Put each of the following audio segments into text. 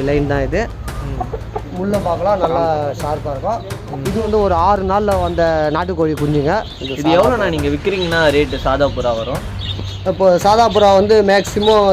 Line தான் இது. முள்ள பார்க்கலாம், நல்லா ஷார்ப்பாக இருக்கும். இது வந்து ஒரு 6 நாளில் வந்த நாட்டுக்கோழி குஞ்சுங்க. இது எவ்வளோண்ணா நீங்கள் விற்கிறீங்கன்னா ரேட்டு சாதா புறா வரும்? இப்போ சாதா புறா வந்து மேக்ஸிமம்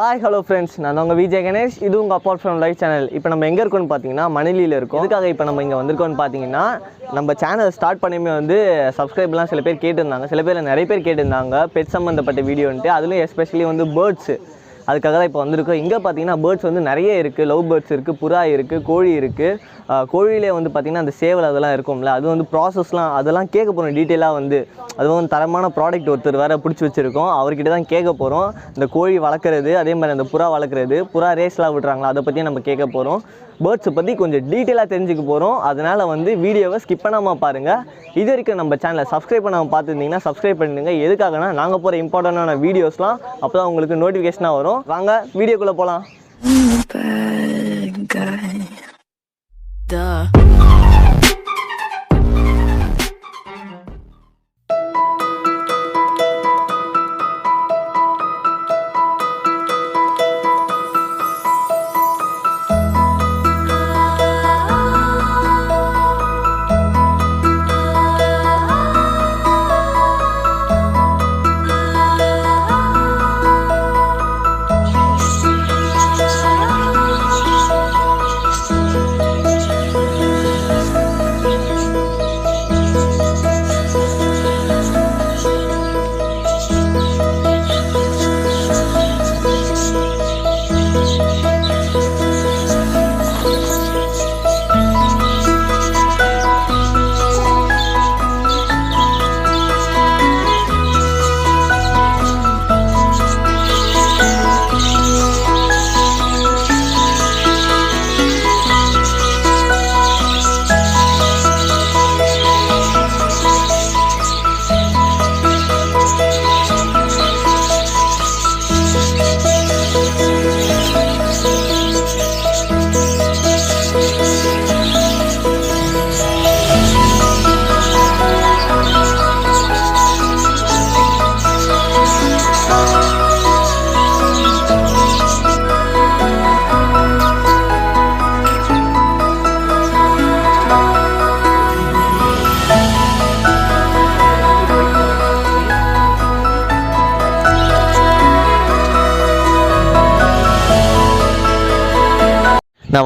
ஹாய் ஹலோ ஃப்ரெண்ட்ஸ், நான் உங்கள் விஜய் கணேஷ். இது உங்கள் அப்பார்ட் ஃப்ரம் லைஃப் சேனல். இப்போ நம்ம எங்கே இருக்கோன்னு பார்த்தீங்கன்னா மணலியில் இருக்கோம். இதுக்காக இப்போ நம்ம இங்கே வந்திருக்கோன்னு பார்த்தீங்கன்னா நம்ம சேனல் ஸ்டார்ட் பண்ணியுமே வந்து சப்ஸ்கிரைப்லாம் சில பேர் கேட்டிருந்தாங்க, சில பேர் நிறைய பேர் கேட்டிருந்தாங்க பெட் சம்மந்தப்பட்ட வீடியோன்ட்டு. அதுலேயும் எஸ்பெஷலி வந்து பேர்ட்ஸு, அதுக்காக தான் இப்போ வந்திருக்கோம். இங்கே பார்த்தீங்கன்னா பேர்ட்ஸ் வந்து நிறைய இருக்குது. லவ் பேர்ட்ஸ் இருக்குது, புறா இருக்குது, கோழி இருக்குது. கோழியிலே வந்து பார்த்திங்கன்னா அந்த சேவல் அதெல்லாம் இருக்கும்ல, அது வந்து ப்ராசஸ்லாம் அதெல்லாம் கேட்க போகிறோம் டீட்டெயிலாக. வந்து அதுவும் வந்து தரமான ப்ராடக்ட் ஒருத்தர் வேறு பிடிச்சி வச்சுருக்கோம், அவர்கிட்ட தான் கேட்க போகிறோம். இந்த கோழி வளர்க்குறது, அதே மாதிரி அந்த புறா வளர்க்குறது, புறா ரேஸ்லாம் விடுறாங்களா, அதை பற்றியும் நம்ம கேட்க போகிறோம். பேர்ட்ஸை பற்றி கொஞ்சம் டீட்டெயிலாக தெரிஞ்சுக்க போகிறோம். அதனால் வந்து வீடியோவை ஸ்கிப் பண்ணாமல் பாருங்கள். இது வரைக்கும் நம்ம சேனலை சப்ஸ்கிரைப் பண்ணாமல் பார்த்துருந்தீங்கன்னா சப்ஸ்கிரைப் பண்ணிடுங்க. எதுக்காகனா நாங்கள் போகிற இம்பார்ட்டண்டான வீடியோஸ்லாம் அப்போ தான் உங்களுக்கு நோட்டிஃபிகேஷனாக வரும். வாங்க வீடியோக்குள்ளே போகலாம்.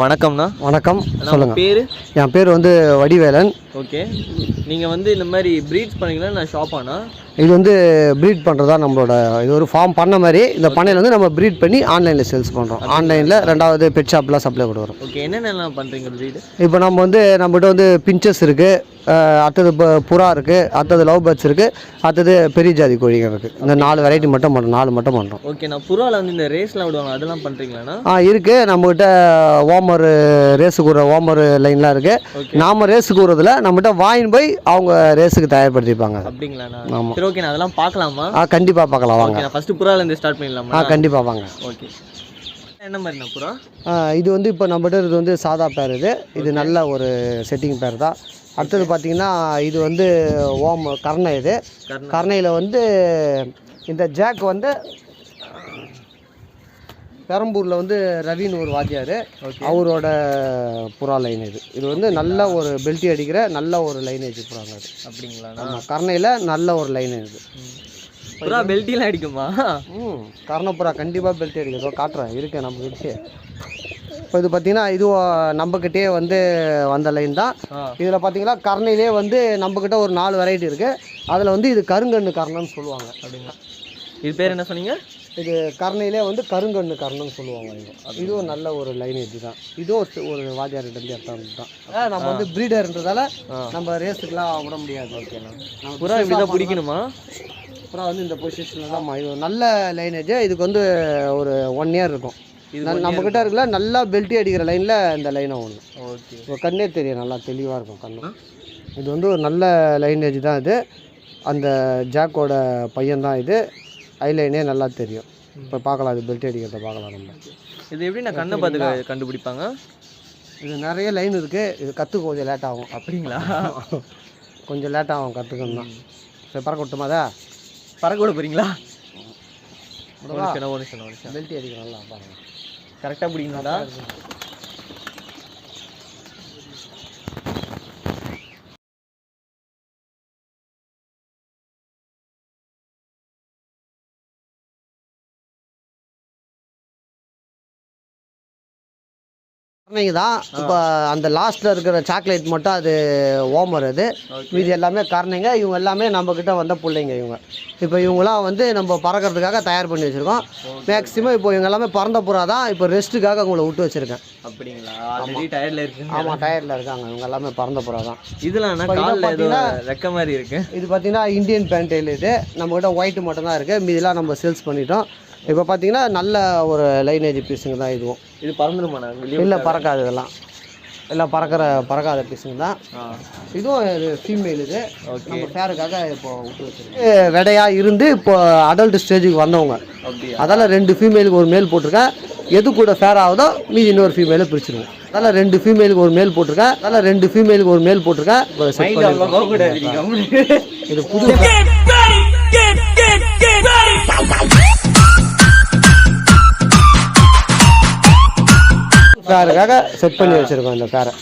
வணக்கம்ண்ணா. வணக்கம், சொல்லுங்கள். பேர்? என் பேர் வந்து வடிவேலன். ஓகே, நீங்கள் வந்து இந்த மாதிரி ப்ரீட்ஸ் பண்ணிங்களா? நான் ஷாப்பாண்ணா. இது வந்து ப்ரீட் பண்ணுறதா நம்மளோட இது ஒரு ஃபார்ம் பண்ண மாதிரி. இந்த பண்ணையில் வந்து நம்ம ப்ரீட் பண்ணி ஆன்லைனில் சேல்ஸ் பண்ணுறோம். ஆன்லைனில் ரெண்டாவது பெட் ஷாப்லாம் சப்ளை கொடுக்குறோம். ஓகே, என்னென்னலாம் பண்ணுறீங்க ப்ரீடு? இப்போ நம்ம வந்து நம்மகிட்ட வந்து பிஞ்சஸ் இருக்குது, அடுத்தது இப்போ புறா இருக்குது, அடுத்தது லவ் பேர்ட்ஸ் இருக்குது, அடுத்தது பெரிய ஜாதி கோழிங்க இருக்குது. இந்த 4 வெரைட்டி மட்டும் பண்ணுறோம், 4 மட்டும் பண்ணுறோம். ஓகே, நான் புறாவில் வந்து இந்த ரேஸ்லாம் விடுவாங்க, அதெல்லாம் பண்ணுறீங்களாண்ணா? இருக்குது. நம்மகிட்ட ஓமர் ரேஸுக்கு ஒரு ஓமர் லைன்லாம் இருக்குது. நாம் ரேஸுக்கு விடுறதுல நம்மகிட்ட வாங்கின்னு போய் அவங்க ரேஸுக்கு தயார்படுத்திப்பாங்க. அப்படிங்களாண்ணா? ஆமாம். சரி, ஓகே, நான் அதெல்லாம் பார்க்கலாமா? கண்டிப்பாக பார்க்கலாம், வாங்க. ஃபஸ்ட்டு புறாலேருந்து ஸ்டார்ட் பண்ணிடலாமா? கண்டிப்பாக வாங்க. ஓகே, என்ன மாதிரிண்ணா புறா? இது வந்து இப்போ நம்மகிட்ட இது வந்து சாதா பேர். இது நல்ல ஒரு செட்டிங் பேர் தான். அடுத்தது பார்த்திங்கன்னா இது வந்து கர்ணை. இது கர்ணையில் வந்து இந்த ஜாக் வந்து பெரம்பூரில் வந்து ரவின்னு ஒரு வாத்தியார், அவரோட புறா லைன். இது வந்து நல்ல ஒரு பெல்ட்டி அடிக்கிற நல்ல ஒரு லைனேஜ் புறாங்க. அது அப்படிங்களா? ஆமாம், கர்ணையில் நல்ல ஒரு லைன். புறா பெல்ட்டிலாம் அடிக்குமா? கர்ணப்புறா கண்டிப்பாக பெல்ட்டி அடிக்கிறதோ காட்டுறேன், இருக்கேன் நம்ம கிட்டே. இப்போ இது பார்த்தீங்கன்னா இதுவும் நம்மக்கிட்டே வந்து வந்த லைன் தான். இதில் பார்த்தீங்கன்னா கர்ணையிலே வந்து நம்மக்கிட்ட ஒரு 4 வெரைட்டி இருக்குது. அதில் வந்து இது கருங்கண்ணு கர்ணன்னு சொல்லுவாங்க. அப்படிங்களா? இது பேர் என்ன சொன்னீங்க? இது கர்ணையிலே வந்து கருங்கண்ணு கர்ணன்னு சொல்லுவாங்க. இதுவும் நல்ல ஒரு லைனேஜ் தான். இதுவும் ஒரு வாத்தியார்கிட்ட எடுத்தாங்க தான். நம்ம வந்து ப்ரீடர்ன்றதால நம்ம ரேஸுக்கெலாம் விட முடியாது. ஓகேண்ணா, புறா இப்படி தான் பிடிக்கணுமா? புறா வந்து இந்த பொசிஷனில் தான் இது நல்ல லைனேஜ். இதுக்கு வந்து ஒரு 1 இயர் இருக்கும். நம்மக்கிட்ட இருக்குல்ல நல்லா பெல்ட்டி அடிக்கிற லைனில் இந்த லைனை ஒன்று. ஓகே. இப்போ கண்ணே தெரியும், நல்லா தெளிவாக இருக்கும் கண்ணு. இது வந்து ஒரு நல்ல லைனேஜ் தான் இது. அந்த ஜாக்கோட பையன் தான் இது. ஐலைனே நல்லா தெரியும். இப்போ பார்க்கலாம், அது பெல்ட்டி அடிக்கிறத பார்க்கலாம் நம்ம. இது எப்படி நான் கண்ணை பார்த்து கண்டுபிடிப்பாங்க? இது நிறைய லைன் இருக்குது. இது கற்றுக்க கொஞ்சம் லேட் ஆகும். அப்படிங்களா? கொஞ்சம் லேட் ஆகும் கற்றுக்கணும் தான். சரி, பறக்க விட்டுமாதா? பறக்க விட போகிறீங்களா? பெல்ட்டி அடிக்கிறோம் நல்லா பாருங்கள். கரெக்டாக பிடிக்கணும்டா. தான். இப்போ அந்த லாஸ்ட்டில் இருக்கிற சாக்லேட் மட்டும் அது ஓமர். அது மீதி எல்லாமே காரணைங்க. இவங்க எல்லாமே நம்மக்கிட்ட வந்த பிள்ளைங்க. இவங்க இப்போ இவங்களாம் வந்து நம்ம பறக்கிறதுக்காக தயார் பண்ணி வச்சுருக்கோம். மேக்ஸிமம் இப்போ இவங்க எல்லாமே பறந்த புறா தான். இப்போ ரெஸ்ட்டுக்காக உங்களை விட்டு வச்சுருக்கேன். அப்படிங்களா? ஆல்ரெடி டயர்டில் இருக்கு. ஆமாம், டயர்டில் இருக்காங்க. இவங்க எல்லாமே பறந்த புறா தான். இதெல்லாம் பார்த்தீங்கன்னா ரெக்க மாதிரி இருக்குது. இது பார்த்தீங்கன்னா இந்தியன் பேண்டைல். இது நம்மக்கிட்ட ஒயிட்டு மட்டும்தான் இருக்குது. மீதிலாம் நம்ம சேல்ஸ் பண்ணிட்டோம். இப்போ பார்த்தீங்கன்னா நல்ல ஒரு லைனேஜ் பீஸுங்க தான் இதுவும். இது பறந்துருமாண்ணா? இல்லை, பறக்காது. இதெல்லாம் எல்லாம் பறக்காத பீஸுங்க தான். இதுவும் இது ஃபீமேல். இது நம்ம ஃபேருக்காக இப்போ விட்டு வச்சுருக்கேன். விடையாக இருந்து இப்போ அடல்ட் ஸ்டேஜுக்கு வந்தவங்க. அதால் 2 ஃபீமேலுக்கு ஒரு மேல் போட்டிருக்கேன். எது கூட ஃபேர் ஆகுதோ மீதி இன்னொரு ஃபீமேலை பிரிச்சுருவோம். அதனால் 2 ஃபீமேலுக்கு ஒரு மேல் போட்டிருக்கேன். இது புது ஃபேருக்காக செட் பண்ணி வச்சுருக்கோம் இந்த ஃபேரை.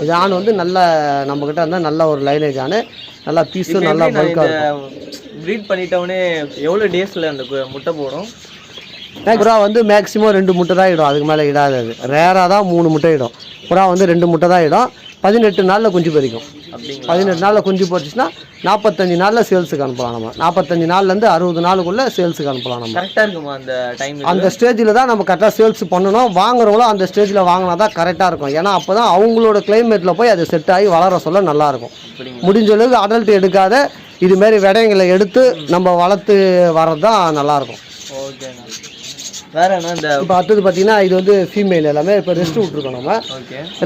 இது ஆண் வந்து நல்ல நம்மக்கிட்ட இருந்தால் நல்ல ஒரு லைனேஜ் ஆணு. நல்லா பீஸும் நல்லா பல்காக இருக்கும். ப்ரீட் பண்ணிட்டோன்னே எவ்வளோ டேஸில் அந்த முட்டை போடும்? புறா வந்து மேக்ஸிமம் 2 முட்டை தான் இடும். அதுக்கு மேலே இடாது. அது ரேராக தான் 3 முட்டை இடும். புறா வந்து 2 முட்டை தான் இடும். 18 நாளில் குஞ்சு பறிக்கும். 18 நாளில் குஞ்சு பறிச்சுன்னா 45 நாளில் சேல்ஸுக்கு அனுப்பலாம். நம்ம 45 நாள்லேருந்து 60 நாளுக்குள்ளே சேல்ஸுக்கு அனுப்பலாம். நம்ம கரெக்டாக இருக்குமா அந்த டைம்? அந்த ஸ்டேஜில் தான் நம்ம கரெக்டாக சேல்ஸ் பண்ணணும். வாங்குறவங்களும் அந்த ஸ்டேஜில் வாங்கினா தான் கரெக்டாக இருக்கும். ஏன்னா அப்போ தான் அவங்களோட கிளைமேட்டில் போய் அது செட் ஆகி வளர சொல்ல நல்லாயிருக்கும். முடிஞ்ச அளவுக்கு அடல்ட் எடுக்காத இதுமாரி விடைங்களை எடுத்து நம்ம வளர்த்து வர்றது தான் நல்லாயிருக்கும். ஓகேண்ணா. வேறு என்ன? இந்த இப்போ அடுத்தது பார்த்தீங்கன்னா இது வந்து ஃபீமேல் எல்லாமே இப்போ ரெஸ்ட் விட்ருக்கோம். நம்ம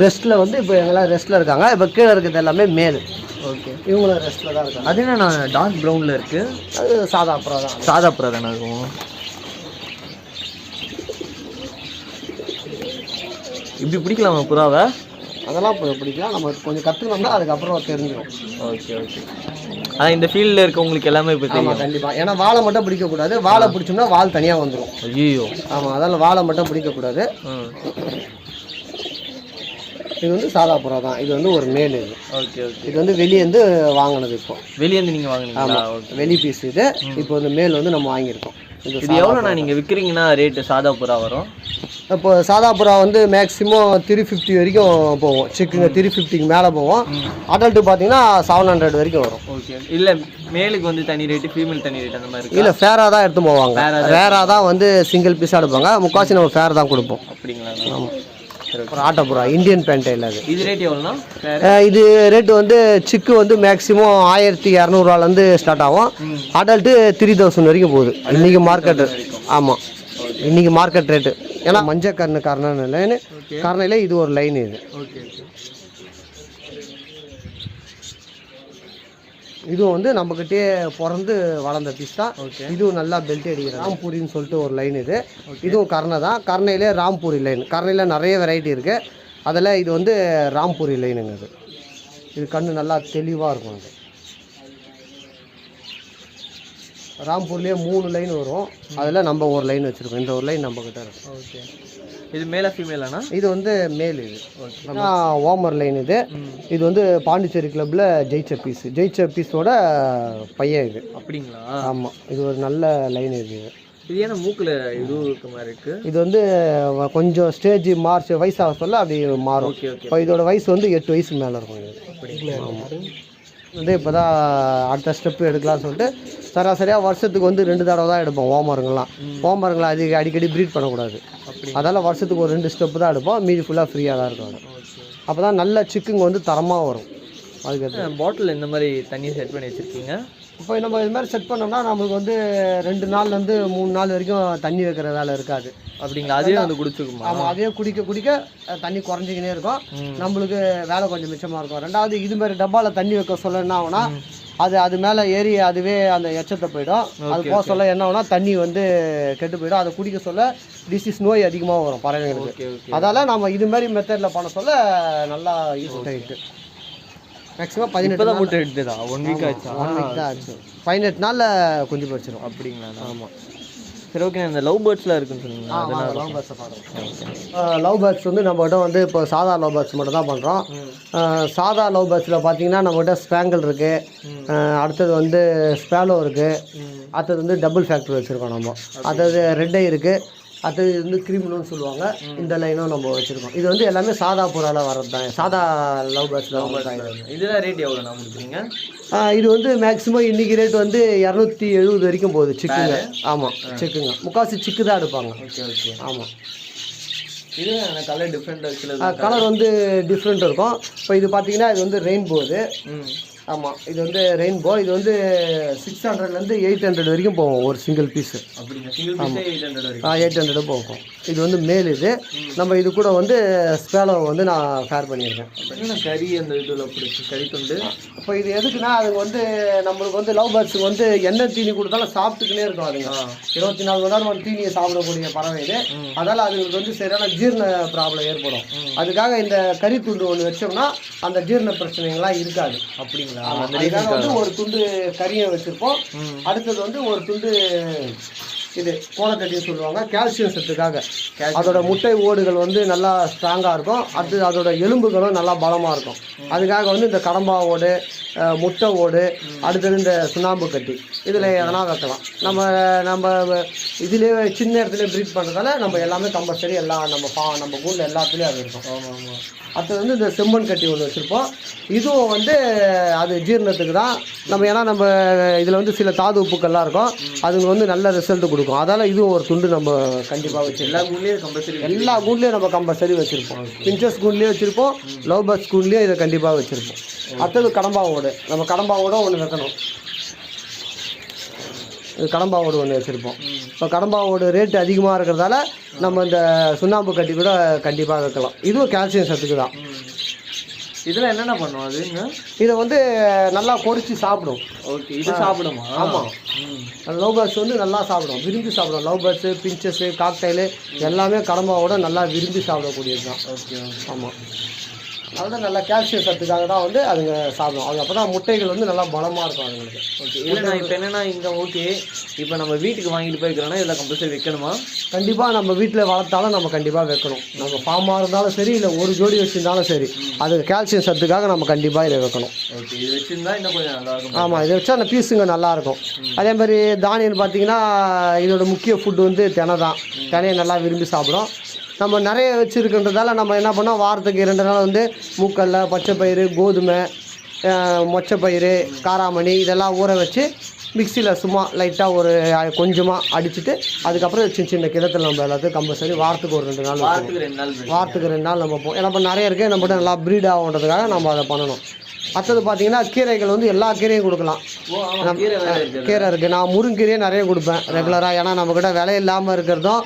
ரெஸ்ட்டில் வந்து இப்போ எங்கெல்லாம் ரெஸ்ட்டில் இருக்காங்க. இப்போ கீழே இருக்கிறது எல்லாமே மேல். ஓகே. இவங்களும் ரெஸ்ட்டில் தான் இருக்காங்க. அது என்ன டார்க் ப்ரௌனில் இருக்குது? அது சாதா புறா தான். சாதா புறா தானே இருக்கும். இப்படி பிடிக்கலாமா புறாவை? அதெல்லாம் பிடிக்கலாம். நம்ம கொஞ்சம் கற்றுக்கணும்னா அதுக்கப்புறம் தெரிஞ்சிடும். Okay okay. ஆனால் இந்த ஃபீல்டில் இருக்கவங்களுக்கு எல்லாமே இப்போ தெரியும். கண்டிப்பாக. ஏன்னா வாழை மட்டும் பிடிக்கக்கூடாது. வாழை பிடிச்சோம்னா வால் தனியாக வந்துடும். ஐயோ. ஆமாம், அதனால் வாழை மட்டும் பிடிக்கக்கூடாது. இது வந்து சாதா புறா தான். இது வந்து ஒரு மேல். இது ஓகே ஓகே. இது வந்து வெளியேந்து வாங்கினது. இப்போ வெளியேந்து நீங்கள் வாங்கினீங்க? ஆமாம், வெளி பீஸ் இது. இப்போ வந்து மேல் வந்து நம்ம வாங்கியிருக்கோம். இது எவ்வளோண்ணா நீங்கள் விற்கிறீங்கன்னா ரேட்டு சாதா புறா வரும்? இப்போ சாதா புறா வந்து மேக்ஸிமம் 350 வரைக்கும் போவோம். சிக்குங்க 350க்கு மேலே போவோம். அடல்ட்டு பார்த்தீங்கன்னா 700 வரைக்கும் வரும். ஓகே. இல்லை மேலுக்கு வந்து தனி ரேட்டு, ஃபீமேல் தனி ரேட் அந்த மாதிரி? இல்லை, ஃபேராக தான் எடுத்து போவாங்க. ரேராக தான் வந்து சிங்கிள் பீஸாக எடுப்பாங்க. முக்கால்வாசி நம்ம ஃபேர் தான் கொடுப்போம். அப்படிங்களா? ஆமாம். ஆட்டோபுறா இந்தியன் பேண்டைல். அது இது ரேட் எவ்வளோண்ணா? இது ரேட்டு வந்து சிக்கு வந்து மேக்ஸிமம் 1200 ஸ்டார்ட் ஆகும். அடல்ட்டு 3000 வரைக்கும் போகுது இன்றைக்கி மார்க்கெட்டு. ஆமாம், இன்றைக்கி மார்க்கெட் ரேட்டு. ஏன்னா மஞ்சள் கர்ண லைனு கர்ணையில் இது ஒரு லைன். இது ஓகே. இதுவும் வந்து நம்மக்கிட்டே பிறந்து வளர்ந்த பீஸ் தான். இதுவும் நல்லா பெல்ட் அடிக்கிற ராம்பூரின்னு சொல்லிட்டு ஒரு லைன். இது இதுவும் கர்ணை தான். கர்ணையிலே ராம்பூரி லைன். கர்ணையில் நிறைய வெரைட்டி இருக்குது. அதில் இது வந்து ராம்பூரி லைனுங்க. இது கண்ணு நல்லா தெளிவாக இருக்கும். அது ராம்பூர்லேயே 3 லைன் வரும். அதில் நம்ம ஒரு லைன் வச்சுருக்கோம். இந்த ஒரு லைன் நம்மக்கிட்ட இருக்கும். ஓகே. இது மேலே ஃபீமேலாண்ணா? இது வந்து மேல். இது ஓமர் லைன். இது வந்து பாண்டிச்சேரி கிளப்பில் ஜெயிச்ச பீஸோட பையன். இது அப்படிங்களா? ஆமாம், இது ஒரு நல்ல லைன். இது ஏன்னா மூக்கில் இது இருக்க மாதிரி இருக்குது. இது வந்து கொஞ்சம் ஸ்டேஜ் வயசாக சொல்ல அப்படி மாறும். இப்போ இதோட வயசு வந்து 8 வயசுக்கு மேலே இருக்கும். இது அப்படிங்களா? ஆமாம். வந்து இப்போ தான் அடுத்த ஸ்டெப்பு எடுக்கலாம்னு சொல்லிட்டு சராசரியாக வருஷத்துக்கு வந்து 2 தடவை தான் எடுப்போம். ஓமருங்களாம் அடிக்கடி ப்ரீட் பண்ணக்கூடாது. அதனால் வருஷத்துக்கு ஒரு 2 ஸ்டெப்பு தான் எடுப்போம். மீதி ஃபுல்லாக ஃப்ரீயாக தான் இருக்கும். அப்போ தான் நல்ல சிக்குங்க வந்து தரமாக வரும். அதுக்கு பாட்டில் இந்த மாதிரி தண்ணி செட் பண்ணி வச்சுருக்கீங்க? இப்போ நம்ம இது மாதிரி செட் பண்ணோம்னா நம்மளுக்கு வந்து 2 நாள்லேருந்து 3 நாள் வரைக்கும் தண்ணி வைக்கிற வேலை இருக்காது. அப்படிங்களா? அதே வந்து குடிச்சுக்குமா? ஆமாம், அதே குடிக்க தண்ணி குறைஞ்சிக்கினே இருக்கும். நம்மளுக்கு வேலை கொஞ்சம் மிச்சமாக இருக்கும். ரெண்டாவது இது மாதிரி டப்பாவில் தண்ணி வைக்க சொல்ல என்ன ஆகுனா அது மேலே ஏறி அதுவே அந்த எச்சத்தை போயிடும். அது போக சொல்ல என்ன ஆகுனா தண்ணி வந்து கெட்டு போயிடும். அதை குடிக்க சொல்ல டிசீஸ் நோய் அதிகமாக வரும் பறவைங்களுக்கு. அதால் நம்ம இது மாதிரி மெத்தடில் பண்ண சொல்ல நல்லா யூஸ் ஆகிட்டு மேக்ஸிமம் 18 தான் முட்டை எடுத்துதா? 1 வீக் ஆச்சு. 1 வீக் தான் ஆச்சு. 18 நாளில் குஞ்சு பொரிச்சிடும். அப்படிங்களா? ஆமாம். சரி, ஓகே. இந்த லவ் பேர்ட்ஸ்லாம் இருக்குன்னு சொன்னீங்களா? அதனால் லவ் பேர்ட்ஸை பார்க்குறோம். லவ் பேர்ட்ஸ் வந்து நம்மகிட்ட வந்து இப்போ சாதா லவ் பேர்ட்ஸ் மட்டும் தான் பண்ணுறோம். சாதா லவ் பேர்ட்ஸில் பார்த்தீங்கன்னா நம்மகிட்ட ஸ்பேங்கிள் இருக்குது, அடுத்தது வந்து ஸ்பேலோ இருக்குது, அடுத்தது வந்து டபுள் ஃபேக்டரி வச்சுருக்கோம் நம்ம, அடுத்தது ரெட் ஐ இருக்குது, அடுத்தது வந்து கிரீம்னு சொல்லுவாங்க. இந்த லைனும் நம்ம வச்சுருக்கோம். இது வந்து எல்லாமே சாதா புறாவில் வர்றது தான், சாதா லவ் பேர்ட்ஸில் தான். இதெல்லாம் ரேட் எவ்வளோ நான் கொடுக்குறீங்க? இது வந்து மேக்ஸிமம் இன்றைக்கி ரேட் வந்து 270 வரைக்கும் போகுது சிக்குங்க. ஆமாம், சிக்குங்க முக்கால்வாசி சிக்கு தான் எடுப்பாங்க. ஓகே. ஆமாம். இது கலர் டிஃப்ரெண்ட் இருக்குது. கலர் வந்து டிஃப்ரெண்ட் இருக்கும். இப்போ இது பார்த்தீங்கன்னா இது வந்து ரெயின்போ. இது ஆமாம், இது வந்து ரெயின்போ. இது வந்து 600லேருந்து 800 வரைக்கும் போகும் ஒரு சிங்கிள் பீஸு. அப்படிங்க? சிங்கிள் பீஸே 800 800 போகும். இது வந்து மேல். இது நம்ம இது கூட வந்து ஸ்பேலோ வந்து நான் ஃபேர் பண்ணியிருக்கேன். அப்படின்னா கறி அந்த இதில் பிடிச்சி கறி துண்டு. இப்போ இது எதுக்குன்னா அதுக்கு வந்து நம்மளுக்கு வந்து லவ் பேர்ட்ஸுக்கு வந்து என்ன தீனி கொடுத்தாலும் சாப்பிட்டுக்கினே இருக்கும். அதுங்க 24 மணி நேரம் வந்து தீனியை சாப்பிடக்கூடிய பறவை இது. அதனால் அதுங்களுக்கு வந்து சரியான ஜீரண ப்ராப்ளம் ஏற்படும். அதுக்காக இந்த கறி துண்டு ஒன்று வச்சோம்னா அந்த ஜீரண பிரச்சனைகள்லாம் இருக்காது. அப்படிங்களா? அதுக்காக வந்து ஒரு துண்டு கறியை வச்சுருப்போம். அடுத்தது வந்து ஒரு துண்டு இது கோலக்கட்டின்னு சொல்லுவாங்க, கால்சியம் சத்துக்காக. அதோட முட்டை ஓடுகள் வந்து நல்லா ஸ்ட்ராங்காக இருக்கும். அதோட எலும்புகளும் நல்லா பலமாக இருக்கும். அதுக்காக வந்து இந்த கடம்பா ஓடு, முட்டை ஓடு, அடுத்தது இந்த சுண்ணாம்பு கட்டி இதில் எதனா வைக்கலாம். நம்ம இதிலே சின்ன இடத்துல ப்ரீட் பண்ணுறதால நம்ம எல்லாமே கம்பல்சரி எல்லாம் நம்ம ஊரில் எல்லாத்துலேயும் அது இருக்கும். ஆமாம். அடுத்தது வந்து இந்த செம்மண் கட்டி ஒன்று வச்சுருப்போம். இதுவும் வந்து அது ஜீரணத்துக்கு தான். ஏன்னா நம்ம இதில் வந்து சில தாது உப்புக்கள்லாம் இருக்கும், அதுங்க வந்து நல்ல ரிசல்ட் கொடுக்கும். அதால் இதுவும் ஒரு துண்டு நம்ம கண்டிப்பாக வச்சு எல்லா கூண்லேயும் நம்ம கம்பல்சரி வச்சுருப்போம். பிஞ்சஸ் கூண்லேயும் வச்சுருப்போம், லவ் பேர்ட்ஸ் கூண்லேயும் இதை கண்டிப்பாக வச்சுருப்போம். அடுத்தது கடம்பா ஓடு. நம்ம கடம்பா ஓடும் ஒன்று வைக்கணும். கடம்பா ஓடு ஒன்று வச்சுருப்போம். இப்போ கடம்பா ஓடு ரேட்டு அதிகமாக இருக்கிறதால நம்ம இந்த சுண்ணாம்பு கட்டி கூட கண்டிப்பாக வைக்கலாம். இதுவும் கால்சியம் சத்துக்கு தான். இதில் என்னென்ன பண்ணுவோம் அதுங்க? இதை வந்து நல்லா பொரிச்சு சாப்பிடும். ஓகே. இது சாப்பிடுமா? ஆமாம். லவ் பேர்ட்ஸ் வந்து நல்லா சாப்பிடும், விரும்பி சாப்பிடும். லவ் பேர்ட்ஸு, பிஞ்சஸ்ஸு, காக்டைலு எல்லாமே கடம்பாவோட நல்லா விரும்பி சாப்பிடக்கூடியது தான். ஓகே. ஆமாம். அதுதான் நல்லா கால்சியம் சத்துக்காக தான் வந்து அதுங்க சாப்பிடும். அது அப்போ தான் முட்டைகள் வந்து நல்லா பலமாக இருக்கும் அதுங்களுக்கு. ஓகே. இல்லைண்ணா, இப்போ என்னென்னா இங்கே ஓகே, இப்போ நம்ம வீட்டுக்கு வாங்கிட்டு போய்க்கிறோன்னா இதில் கம்பல்சரி வைக்கணுமா? கண்டிப்பாக நம்ம வீட்டில் வளர்த்தாலும் நம்ம கண்டிப்பாக வைக்கணும். நம்ம ஃபார்மாக இருந்தாலும் சரி, இல்லை ஒரு ஜோடி வச்சுருந்தாலும் சரி, அதுக்கு கால்சியம் சத்துக்காக நம்ம கண்டிப்பாக இதை வைக்கணும். ஓகே. இது வச்சுருந்தா இன்னும் கொஞ்சம் நல்லாயிருக்கும். ஆமாம், இதை வச்சா அந்த பீஸுங்க நல்லாயிருக்கும். அதே மாதிரி தானியம் பார்த்தீங்கன்னா இதோட முக்கிய ஃபுட்டு வந்து தினை தான். தினையை நல்லா விரும்பி சாப்பிடும். நம்ம நிறைய வச்சுருக்கின்றதால நம்ம என்ன பண்ணோம், வாரத்துக்கு 2 நாள் வந்து மூக்கல்ல, பச்சைப்பயிறு, கோதுமை, மொச்சப்பயிறு, காராமணி இதெல்லாம் ஊற வச்சு மிக்சியில் சும்மா லைட்டாக ஒரு கொஞ்சமாக அடிச்சுட்டு அதுக்கப்புறம் சின்ன கிணத்துல நம்ம எல்லாத்தையும் கம்பல்சரி வாரத்துக்கு ஒரு 2 நாள் வாரத்துக்கு 2 நாள் நம்ம போவோம். ஏன்னா இப்போ நிறைய இருக்குது, நம்மகிட்ட நல்லா ப்ரீட் ஆகுன்றதுக்காக நம்ம அதை பண்ணணும். அடுத்தது பார்த்தீங்கன்னா கீரைகள் வந்து எல்லா கீரையும் கொடுக்கலாம். கீரை இருக்குது. நான் முருங்கீரையே நிறைய கொடுப்பேன் ரெகுலராக. ஏன்னா நம்மக்கிட்ட விலை இல்லாமல் இருக்கிறதும்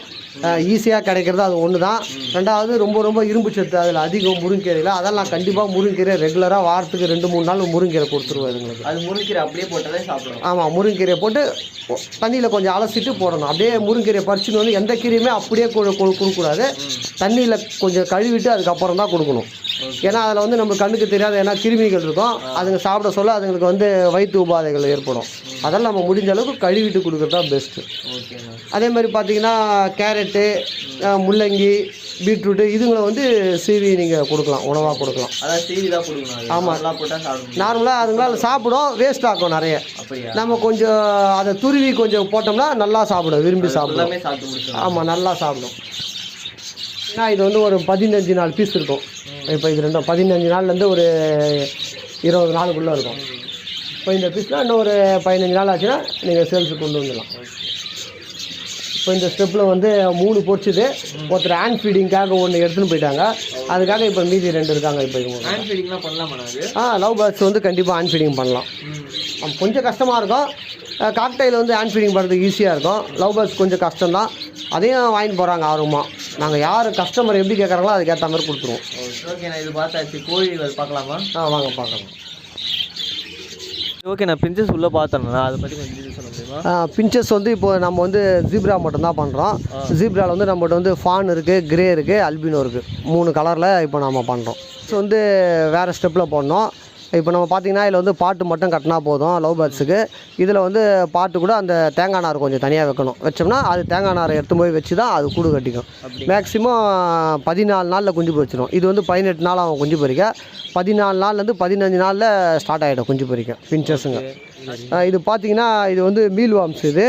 ஈஸியாக கிடைக்கிறது அது ஒன்று தான். ரெண்டாவது ரொம்ப இரும்பு சத்து அதில் அதிகம் முருங்கீரையில். அதெல்லாம் நான் கண்டிப்பாக முருங்கீரை ரெகுலராக வாரத்துக்கு 2-3 நாள் முருங்கீரை கொடுத்துருவேன் எங்களுக்கு. அது முருங்கீரை அப்படியே போட்டாலே சாப்பிடுவோம். ஆமாம், முருங்கீரையை போட்டு தண்ணியில் கொஞ்சம் அலசிட்டு போடணும். அப்படியே முருங்கீரையை பறிச்சுன்னு வந்து எந்த கீரையுமே அப்படியே கொடுக்கக்கூடாது. தண்ணியில் கொஞ்சம் கழுவிட்டு அதுக்கப்புறம் தான் கொடுக்கணும். ஏன்னா அதில் வந்து நம்ம கண்ணுக்கு தெரியாத ஏன்னா கிருமிகள் இருக்கும், அதுங்க சாப்பிட சொல்ல அதுங்களுக்கு வந்து வயிற்று உபாதைகள் ஏற்படும். அதெல்லாம் நம்ம முடிஞ்ச அளவுக்கு கழுவிட்டு கொடுக்குறது தான் பெஸ்ட்டு. அதே மாதிரி பார்த்தீங்கன்னா கேரட்டு, முள்ளங்கி, பீட்ரூட்டு இதுங்களை வந்து சீவி நீங்கள் கொடுக்கலாம், உணவாக கொடுக்கலாம். அதான் சீவி தான் கொடுக்கணும். ஆமாம், நார்மலாக அதுங்களால் சாப்பிடும், வேஸ்ட் ஆகும் நிறைய. நம்ம கொஞ்சம் அதை துருவி கொஞ்சம் போட்டோம்னா நல்லா சாப்பிடும், விரும்பி சாப்பிடும். ஆமாம், நல்லா சாப்பிடும். ஏன்னா இது வந்து ஒரு 15 நாள் பீஸ் இருக்கும். இப்போ இது 15 நாள்லேருந்து ஒரு 20 நாளுக்குள்ளே இருக்கும். இப்போ இந்த பீஸ்னால் இன்னும் ஒரு 15 நாள் ஆச்சுன்னா நீங்கள் சேல்ஸுக்கு கொண்டு வந்துடலாம். இப்போ இந்த ஸ்டெப்பில் வந்து 3 பொரிச்சுது. ஒருத்தர் ஹேண்ட் ஃபீடிங்காக ஒன்று எடுத்துன்னு போயிட்டாங்க. அதுக்காக இப்போ மீதி 2 இருக்காங்க. இப்போ இவங்க ஹேண்ட் ஃபீடிங்லாம் பண்ணலாமா? லவ் பேர்ட்ஸ் வந்து கண்டிப்பாக ஹேண்ட் ஃபீடிங் பண்ணலாம். கொஞ்சம் கஷ்டமாக இருக்கும். காக்டைல் வந்து ஹேண்ட் ஃபீடிங் பண்ணுறதுக்கு ஈஸியாக இருக்கும். லவ் பேர்ட்ஸ் கொஞ்சம் கஷ்டம்தான், அதையும் வாங்கிட்டு போகிறாங்க ஆர்வமாக. நாங்கள் யார் கஸ்டமர் எப்படி கேட்குறாங்களோ அதுக்கேற்ற மாதிரி கொடுத்துருவோம். ஓகே, நான் இது பார்த்தாச்சு. கோழிகள் பார்க்கலாமா? வாங்க பார்க்கலாம். ஓகே, நான் பிஞ்சஸ் உள்ளே பார்த்தேன்னா அதை பற்றி கொஞ்சம் டீட்டெயில் சொல்ல முடியுமா? பிஞ்சஸ் வந்து இப்போ நம்ம வந்து ஜீப்ரா மட்டும்தான் பண்ணுறோம். ஜீப்ராவில் வந்து நம்மகிட்ட வந்து ஃபான் இருக்குது, கிரே இருக்குது, அல்பினோ இருக்குது. 3 கலரில் இப்போ நம்ம பண்ணுறோம். ஸோ வந்து வேறு ஸ்டெப்பில் போடணும். இப்போ நம்ம பார்த்திங்கன்னா இதில் வந்து பாட்டு மட்டும் கட்டினா போதும் லவ் பேர்ட்ஸுக்கு. இதில் வந்து பாட்டு கூட அந்த தேங்காய் நார் கொஞ்சம் தனியாக வைக்கணும். வச்சோம்னா அது தேங்காய் நாரை எடுத்து போய் வச்சு தான் அது கூடு கட்டிக்கும். மேக்ஸிமம் 14 நாளில் குஞ்சு பொரிச்சிடும். இது வந்து 18 நாள் ஆகும் குஞ்சு பொரிக்க. 14 நாள்லேருந்து 15 நாளில் ஸ்டார்ட் ஆகிடும் குஞ்சு பொரிக்க பிஞ்சஸுங்க. இது பார்த்திங்கன்னா இது வந்து மீல் வார்ம்ஸ். இது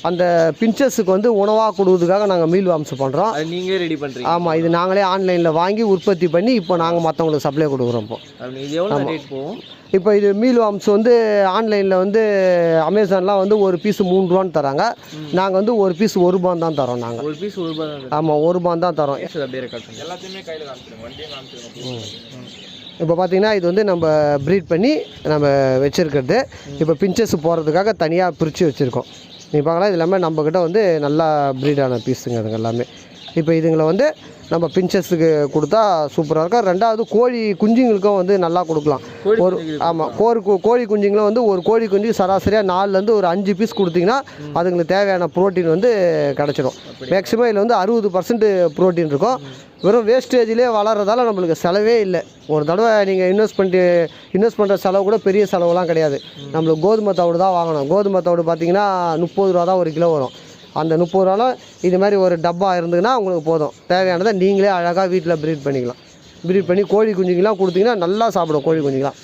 அந்த பிஞ்சஸுக்கு வந்து உணவாக கொடுக்குறதுக்காக நாங்கள் மீல் வார்ம்ஸ் பண்ணுறோம். அது நீங்கள் ரெடி பண்ணுறீங்க? ஆமாம், இது நாங்களே ஆன்லைனில் வாங்கி உற்பத்தி பண்ணி இப்போ நாங்கள் மற்றவங்களுக்கு சப்ளை கொடுக்குறோம். இது எவ்வளோ ரேட் போகும்? இப்போ இது மீல் வார்ம்ஸ் வந்து ஆன்லைனில் வந்து அமேசான்லாம் வந்து ஒரு பீஸ் 3 ரூபான்னு தராங்க. நாங்கள் வந்து ஒரு பீஸ் 1 ரூபான்னு தான் தரோம். நாங்கள் ஒரு பீஸ் 1 ரூபா தான்? ஆமாம், 1 ரூபான்னு தான் தரோம். எல்லாத்தையுமே கையில் காமிச்சிருங்க, வண்டியை காமிச்சிருங்க. இப்போ பார்த்திங்கன்னா இது வந்து நம்ம ப்ரீட் பண்ணி நம்ம வச்சுருக்கிறது. இப்போ பிஞ்சஸ் போகிறதுக்காக தனியாக பிரித்து வச்சுருக்கோம். நீங்கள் பார்க்கலாம், இது எல்லாமே நம்மக்கிட்ட வந்து நல்லா ப்ரீடான பீஸுங்க அதுங்க எல்லாமே. இப்போ இதுங்களை வந்து நம்ம பிஞ்சஸுக்கு கொடுத்தா சூப்பராக இருக்கும். ரெண்டாவது கோழி குஞ்சுங்களுக்கும் வந்து நல்லா கொடுக்கலாம். ஒரு கோழி குஞ்சுங்களும் வந்து ஒரு கோழி குஞ்சு சராசரியாக 4லேருந்து ஒரு 5 பீஸ் கொடுத்திங்கன்னா அதுங்களுக்கு தேவையான ப்ரோட்டீன் வந்து கிடச்சிடும். மேக்ஸிமம் இதில் வந்து 60% ப்ரோட்டீன் இருக்கும். வெறும் வேஸ்டேஜிலே வளர்கிறதால நம்மளுக்கு செலவே இல்லை. ஒரு தடவை நீங்கள் இன்வெஸ்ட் பண்ணுற செலவு கூட பெரிய செலவுலாம் கிடையாது. நம்மளுக்கு கோதுமை தவிடு தான் வாங்கணும். கோதுமை தவிடு பார்த்திங்கன்னா 30 ரூபா தான் 1 கிலோ வரும். அந்த 30 ரூபாவில் இது மாதிரி ஒரு டப்பா இருந்ததுன்னா உங்களுக்கு போதும். தேவையானதை நீங்களே அழகாக வீட்டில் ப்ரீட் பண்ணிக்கலாம். ப்ரீட் பண்ணி கோழி குஞ்சுங்கெலாம் கொடுத்தீங்கன்னா நல்லா சாப்பிடும் கோழி குஞ்சுங்களாம்.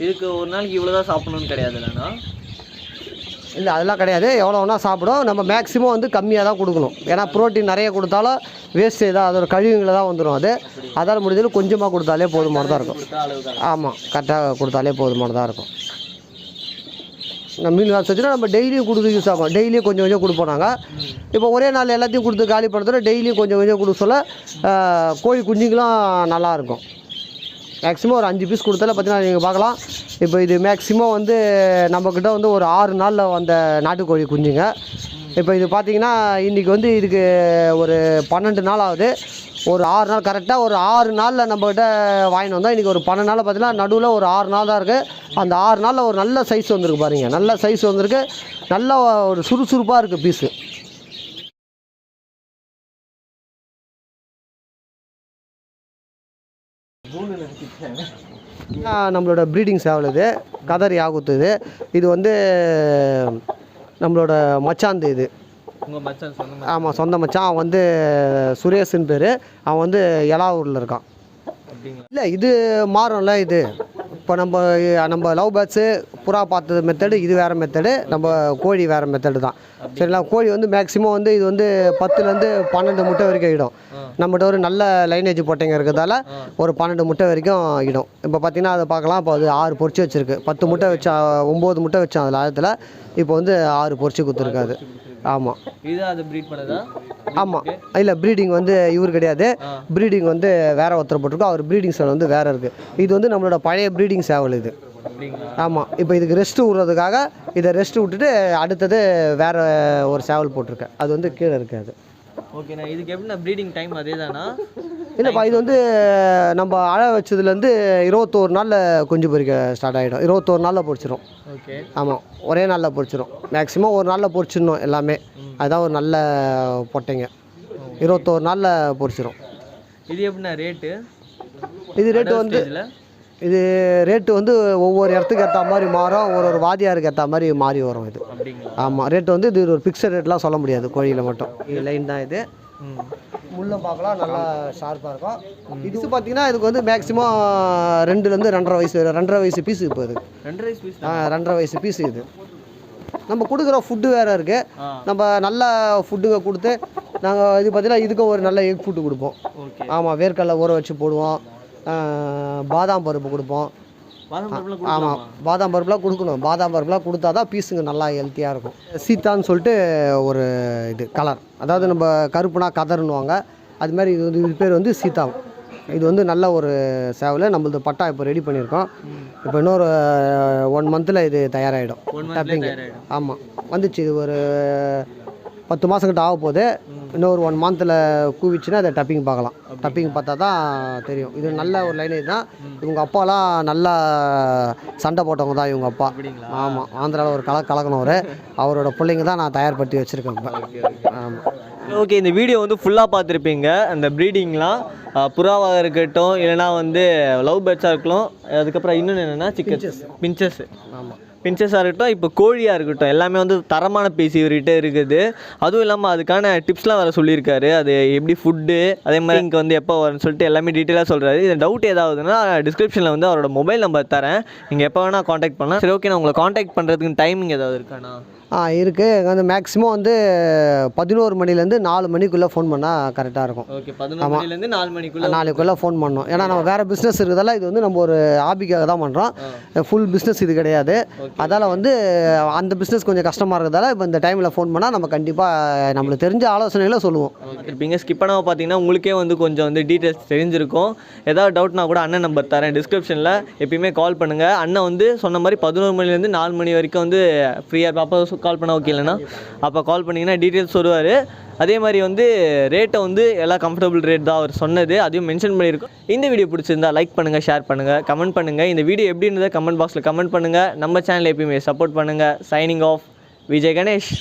இதுக்கு ஒரு நாளைக்கு இவ்வளோ தான் சாப்பிடணும்னு கிடையாது இல்லைண்ணா? இல்லை, அதெல்லாம் கிடையாது. எவ்வளோ வேணால் சாப்பிடும். நம்ம மேக்ஸிமம் வந்து கம்மியாக தான் கொடுக்கணும். ஏன்னா ப்ரோட்டீன் நிறைய கொடுத்தாலும் வேஸ்ட்டே தான், அதோட கழிவுங்களை தான் வந்துடும். அதால் முடிஞ்சது கொஞ்சமாக கொடுத்தாலே போதுமானதாக இருக்கும். ஆமாம், கரெக்டாக கொடுத்தாலே போதுமானதாக இருக்கும். நம்ம மீன் வார்ம்ஸ் வச்சுன்னா நம்ம டெய்லியும் கொடுத்து யூஸ் ஆகும். டெய்லியும் கொஞ்சம் கொஞ்சம் கொடுப்போம் நாங்கள். இப்போ ஒரே நாள் எல்லாத்தையும் கொடுத்து காலி பண்ணுறதுல டெய்லியும் கொஞ்சம் கொஞ்சம் கொடுக்க சொல்ல கோழி குஞ்சுங்களும் நல்லாயிருக்கும். மேக்ஸிமம் ஒரு 5 பீஸ் கொடுத்தால பார்த்தீங்கன்னா நீங்கள் பார்க்கலாம். இப்போ இது மேக்ஸிமம் வந்து நம்மக்கிட்ட வந்து ஒரு 6 நாளில் வந்த நாட்டுக்கோழி குஞ்சுங்க. இப்போ இது பார்த்திங்கன்னா இன்றைக்கி வந்து இதுக்கு ஒரு 12 நாள் ஆகுது. ஒரு 6 நாள் கரெக்டாக ஒரு 6 நாளில் நம்மக்கிட்ட வாங்கிட்டு வந்தோம். இன்றைக்கி ஒரு 12 நாளில் பார்த்தீங்கன்னா நடுவில் ஒரு 6 நாள் தான் இருக்குது. அந்த 6 நாளில் ஒரு நல்ல சைஸ் வந்திருக்கு பாருங்கள். நல்ல சைஸ் வந்திருக்கு. நல்ல ஒரு சுறுசுறுப்பாக இருக்குது பீஸு. நம்மளோட ப்ரீடிங் சேவல் இது கதர் யாகுத்து. இது வந்து நம்மளோட மச்சாந்து. இது ஆமாம், சொந்த மச்சான். அவன் வந்து சுரேஷுன்னு பேர். அவன் வந்து எலாவூரில் இருக்கான். இல்லை, இது மாறும்ல. இது இப்போ நம்ம லவ் பேர்ட்ஸு புறா பார்த்தது மெத்தடு இது வேறு மெத்தடு, நம்ம கோழி வேறு மெத்தடு தான். சரிங்களா? கோழி வந்து மேக்ஸிமம் வந்து இது வந்து 10லேருந்து 12 முட்டை வரைக்கும் இடும். நம்மகிட்ட ஒரு நல்ல லைனேஜ் போட்டைங்க இருக்கிறதால ஒரு 12 முட்டை வரைக்கும் இடும். இப்போ பார்த்திங்கன்னா அதை பார்க்கலாம். இப்போ அது 6 பொரிச்சு வச்சுருக்கு. 10 முட்டை வச்சா 9 முட்டை வச்சோம் அதில் ஆழத்தில். இப்போ வந்து 6 பொரிச்சு கொடுத்துருக்காது. ஆமாம், இது அது ப்ரீட் பண்ணதா? ஆமாம், இல்லை ப்ரீடிங் வந்து இவர் கிடையாது. ப்ரீடிங் வந்து வேறு ஒருத்தர் போட்டிருக்கோம். அவர் ப்ரீடிங் சேவல் வந்து வேறு இருக்குது. இது வந்து நம்மளோட பழைய ப்ரீடிங் சேவல் இது. ஆமாம், இப்போ இதுக்கு ரெஸ்ட்டு விட்றதுக்காக இதை ரெஸ்ட்டு விட்டுட்டு அடுத்தது வேறு ஒரு சேவல் போட்டிருக்கேன். அது வந்து கீழே இருக்காது. ஓகேண்ணா, இதுக்கு எப்படின்னா ப்ரீடிங் டைம் அதே தானா? இல்லைப்பா, இது வந்து நம்ம அழ வச்சதுலேருந்து 21 நாளில் குஞ்சு பொரிக்க ஸ்டார்ட் ஆகிடும். 21 நாளில் பொரிச்சிடும். ஓகே. ஆமாம், ஒரே நாளில் பொரிச்சிடும். மேக்ஸிமம் ஒரு நாளில் பொரிச்சிடணும் எல்லாமே. அதுதான் ஒரு நல்ல பொட்டைங்க. 21 நாளில் பொரிச்சிடும். இது எப்படின்னா ரேட்டு? இது ரேட்டு வந்து ஒவ்வொரு இடத்துக்கு ஏற்ற மாதிரி மாறும். ஒரு வாதியாருக்கு ஏற்ற மாதிரி மாறி வரும் இது. ஆமாம், ரேட்டு வந்து இது ஒரு ஃபிக்ஸட் ரேட்லாம் சொல்ல முடியாது கோழியில் மட்டும். இது லைன் தான். இது முள்ளும் பார்க்கலாம், நல்லா ஷார்ப்பாக இருக்கும். இது பார்த்திங்கன்னா இதுக்கு வந்து மேக்ஸிமம் 2லேருந்து 2.5 வயசு பீஸு. இப்போ இது 2.5 வயசு பீஸு. இது நம்ம கொடுக்குற ஃபுட்டு வேறு இருக்குது. நம்ம நல்ல ஃபுட்டுங்க கொடுத்து நாங்கள் இது பார்த்திங்கன்னா இதுக்கும் ஒரு நல்ல எக் ஃபுட்டு கொடுப்போம். ஆமாம், வேர்க்கடலை ஊற வச்சு போடுவோம். பாதாம் பருப்பு கொடுப்போம். ஆமாம், பாதாம் பருப்புலாம் கொடுக்கணும். பாதாம் பருப்புலாம் கொடுத்தா தான் பீஸுங்க நல்லா ஹெல்த்தியாக இருக்கும். சீத்தான்னு சொல்லிட்டு ஒரு இது கலர், அதாவது நம்ம கருப்புனா கதர்னுவாங்க, அது மாதிரி இது பேர் வந்து சீத்தா. இது வந்து நல்ல ஒரு சேவல். நம்மளது பட்டா இப்போ ரெடி பண்ணியிருக்கோம். இப்போ இன்னொரு 1 மந்தில் இது தயாராகிடும் டப்பிங். ஆமாம், வந்துச்சு. இது ஒரு 10 மாதங்கிட்ட ஆக போகுது. இன்னொரு 1 மந்தில் கூவிச்சுன்னா அதை டப்பிங் பார்க்கலாம். டப்பிங் பார்த்தா தான் தெரியும். இது நல்ல ஒரு லைனேஜ் தான். இவங்க அப்பாலாம் நல்லா சண்டை போட்டவங்க தான் இவங்க அப்பா. ஆமாம், ஆந்திராவில் ஒரு கலக்கணும். அவரோட பிள்ளைங்க தான் நான் தயார்படுத்தி வச்சுருக்கேன் இப்போ. ஆமாம். ஓகே, இந்த வீடியோ வந்து ஃபுல்லாக பார்த்துருப்பீங்க. அந்த ப்ரீடிங்லாம் புறாவாக இருக்கட்டும், இல்லைனா வந்து லவ் பேர்ட்ஸாக இருக்கலாம், அதுக்கப்புறம் இன்னொன்று என்னென்னா பிஞ்சஸ். ஆமாம், பிஞ்சஸாக இருக்கட்டும், இப்போ கோழியாக இருக்கட்டும், எல்லாமே வந்து தரமான பீஸ் இவர்கிட்ட இருக்குது. அதுவும் இல்லாமல் அதுக்கான டிப்ஸ்லாம் வேறு சொல்லியிருக்காரு. அது எப்படி ஃபுட்டு, அதே மாதிரி இங்கே வந்து எப்போ வரும்னு சொல்லிட்டு எல்லாமே டீட்டெயிலாக சொல்கிறாரு. இது டவுட் ஏதாவதுன்னா டிஸ்கிரிப்ஷனில் வந்து அவரோட மொபைல் நம்பர் தரேன், நீங்கள் எப்போ வேணால் காண்டாக்ட் பண்ணலாம். சரி, ஓகே. நான் உங்களை காண்டாக்ட் பண்ணுறதுக்கு டைமிங் ஏதாவது இருக்காண்ணா? இருக்குது. வந்து மேக்ஸிமம் வந்து 11 மணிலேருந்து 4 மணிக்குள்ளே ஃபோன் பண்ணால் கரெக்டாக இருக்கும். ஓகே, 11 மணிலேருந்து 4 மணிக்குள்ளே ஃபோன் பண்ணோம். ஏன்னா நம்ம வேறு பிஸ்னஸ் இருக்குதால இது வந்து நம்ம ஒரு ஹாபிக்காக தான் பண்ணுறோம். ஃபுல் பிஸ்னஸ் இது கிடையாது. அதால் வந்து அந்த பிஸ்னஸ் கொஞ்சம் கஷ்டமாக இருக்கிறதால இப்போ இந்த டைமில் ஃபோன் பண்ணால் நம்ம கண்டிப்பாக நம்மளுக்கு தெரிஞ்ச ஆலோசனைகளை சொல்லுவோம். இருப்பீங்க. ஸ்கிப் பண்ணாமல் பார்த்தீங்கன்னா உங்களுக்கே வந்து கொஞ்சம் வந்து டீட்டெயில்ஸ் தெரிஞ்சிருக்கும். ஏதாவது டவுட்னா கூட அண்ணன் நம்பர் தரேன் டிஸ்கிரிப்ஷனில், எப்பயுமே கால் பண்ணுங்கள். அண்ணன் வந்து சொன்ன மாதிரி 11 மணிலேருந்து 4 மணி வரைக்கும் வந்து ஃப்ரீயாக பாப்பா கால் பண்ண ஓகே இல்லைன்னா அப்போ கால் பண்ணிங்கன்னா டீட்டெயில்ஸ் சொல்லுவார். அதே மாதிரி வந்து ரேட்டை வந்து எல்லாம் கம்ஃபர்டபுள் ரேட் தான் அவர் சொன்னது, அதையும் மென்ஷன் பண்ணியிருக்கோம். இந்த வீடியோ பிடிச்சிருந்தா லைக் பண்ணுங்கள், ஷேர் பண்ணுங்கள், கமெண்ட் பண்ணுங்கள். இந்த வீடியோ எப்படி இருந்ததை கமெண்ட் பாக்ஸில் கமெண்ட் பண்ணுங்கள். நம்ம சேனல் எப்பயுமே சப்போர்ட் பண்ணுங்கள். Signing off, Vijay Ganesh.